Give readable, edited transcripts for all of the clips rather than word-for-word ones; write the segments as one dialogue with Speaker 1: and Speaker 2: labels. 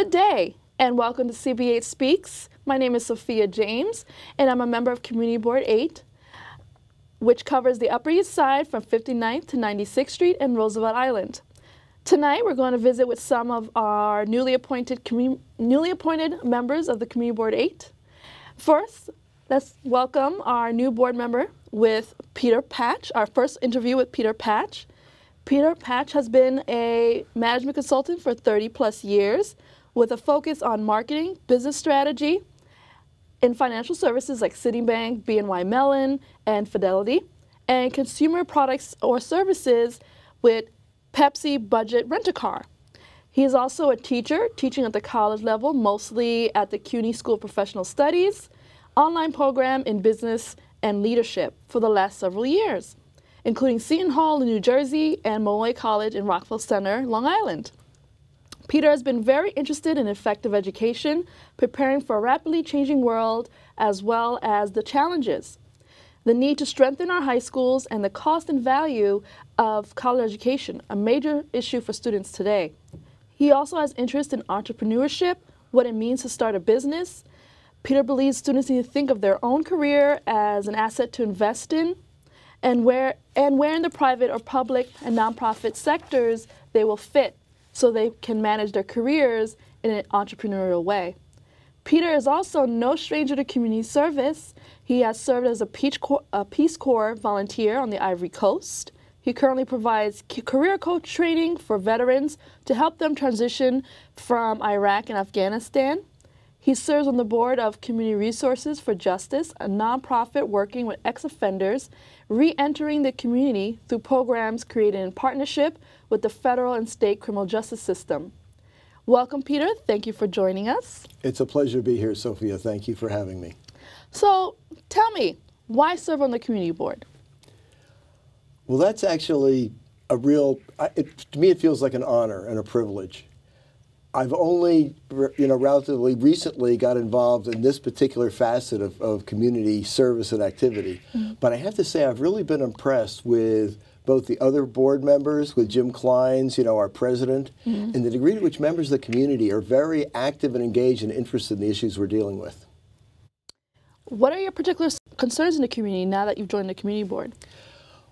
Speaker 1: Good day, and welcome to CB8 Speaks. My name is Sophia James, and I'm a member of Community Board 8, which covers the Upper East Side from 59th to 96th Street and Roosevelt Island. Tonight, we're going to visit with some of our newly appointed members of the Community Board 8. First, let's welcome our new board member with Peter Patch, our first interview with Peter Patch. Peter Patch has been a management consultant for 30+ years with a focus on marketing, business strategy, in financial services like Citibank, BNY Mellon, and Fidelity, and consumer products or services with Pepsi Budget Rent-A-Car. He is also a teacher, teaching at the college level, mostly at the CUNY School of Professional Studies, online program in business and leadership for the last several years, including Seton Hall in New Jersey and Molloy College in Rockville Center, Long Island. Peter has been very interested in effective education, preparing for a rapidly changing world, as well as the challenges, the need to strengthen our high schools, and the cost and value of college education, a major issue for students today. He also has interest in entrepreneurship, what it means to start a business. Peter believes students need to think of their own career as an asset to invest in, and where in the private or public and nonprofit sectors they will fit so they can manage their careers in an entrepreneurial way. Peter is also no stranger to community service. He has served as a Peace Corps volunteer on the Ivory Coast. He currently provides career coach training for veterans to help them transition from Iraq and Afghanistan. He serves on the board of Community Resources for Justice, a nonprofit working with ex-offenders, re-entering the community through programs created in partnership with the federal and state criminal justice system. Welcome, Peter. Thank you for joining us.
Speaker 2: It's a pleasure to be here, Sophia. Thank you for having me.
Speaker 1: So, tell me, why serve on the community board?
Speaker 2: Well, that's actually a real, to me it feels like an honor and a privilege. I've only, relatively recently got involved in this particular facet of community service and activity. Mm-hmm. But I have to say I've really been impressed with both the other board members, with Jim Kleins, our president, mm-hmm. and the degree to which members of the community are very active and engaged and interested in the issues we're dealing with.
Speaker 1: What are your particular concerns in the community now that you've joined the community board?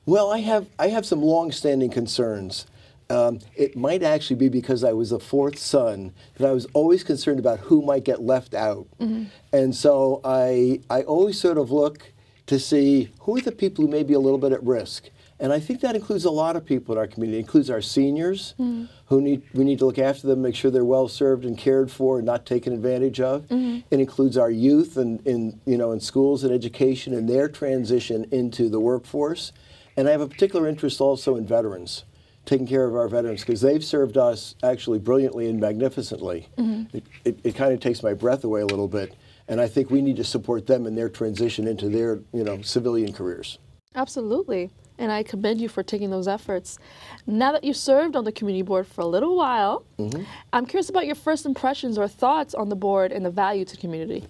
Speaker 2: Well, I have some long-standing concerns. It might actually be because I was a fourth son that I was always concerned about who might get left out. Mm-hmm. And so I always sort of look to see who are the people who may be a little bit at risk. And I think that includes a lot of people in our community. It includes our seniors, mm-hmm. we need to look after them, make sure they're well served and cared for and not taken advantage of. Mm-hmm. It includes our youth in schools and education and their transition into the workforce. And I have a particular interest also in veterans, taking care of our veterans, because they've served us actually brilliantly and magnificently. Mm-hmm. It kind of takes my breath away a little bit, and I think we need to support them in their transition into their civilian careers.
Speaker 1: Absolutely, and I commend you for taking those efforts. Now that you've served on the community board for a little while, mm-hmm. I'm curious about your first impressions or thoughts on the board and the value to the community.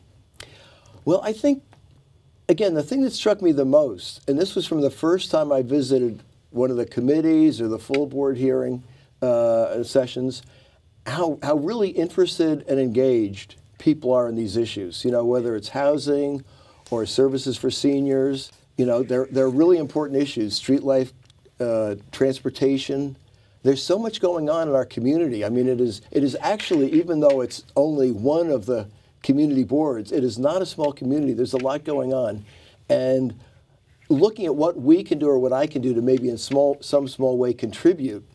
Speaker 2: Well, I think, again, the thing that struck me the most, and this was from the first time I visited one of the committees or the full board hearing sessions, how really interested and engaged people are in these issues. Whether it's housing or services for seniors, they're really important issues. Street life, transportation. There's so much going on in our community. I mean, it is actually, even though it's only one of the community boards, it is not a small community. There's a lot going on, and looking at what we can do or what I can do to maybe in some small way contribute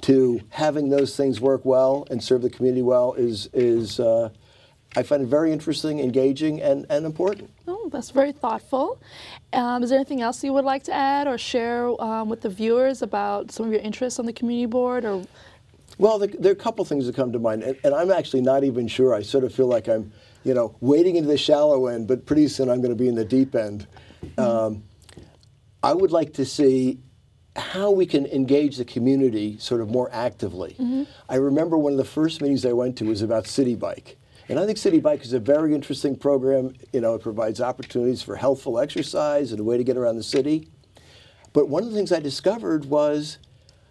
Speaker 2: to having those things work well and serve the community well is I find it very interesting, engaging, and important.
Speaker 1: Oh, that's very thoughtful. Is there anything else you would like to add or share with the viewers about some of your interests on the community board? Or?
Speaker 2: Well, there are a couple things that come to mind, and I'm actually not even sure. I sort of feel like I'm, wading into the shallow end, but pretty soon I'm going to be in the deep end. Mm-hmm. I would like to see how we can engage the community sort of more actively. Mm-hmm. I remember one of the first meetings I went to was about City Bike. And I think City Bike is a very interesting program. It provides opportunities for healthful exercise and a way to get around the city. But one of the things I discovered was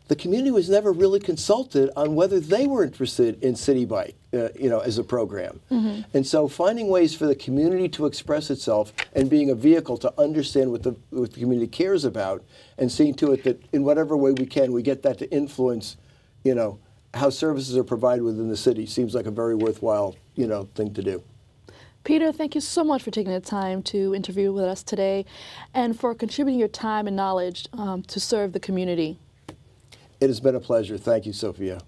Speaker 2: the community was never really consulted on whether they were interested in City Bike, as a program. And so finding ways for the community to express itself and being a vehicle to understand what the community cares about, and seeing to it that in whatever way we can, we get that to influence, how services are provided within the city seems like a very worthwhile, thing to do.
Speaker 1: Peter, thank you so much for taking the time to interview with us today and for contributing your time and knowledge to serve the community.
Speaker 2: It has been a pleasure. Thank you, Sophia.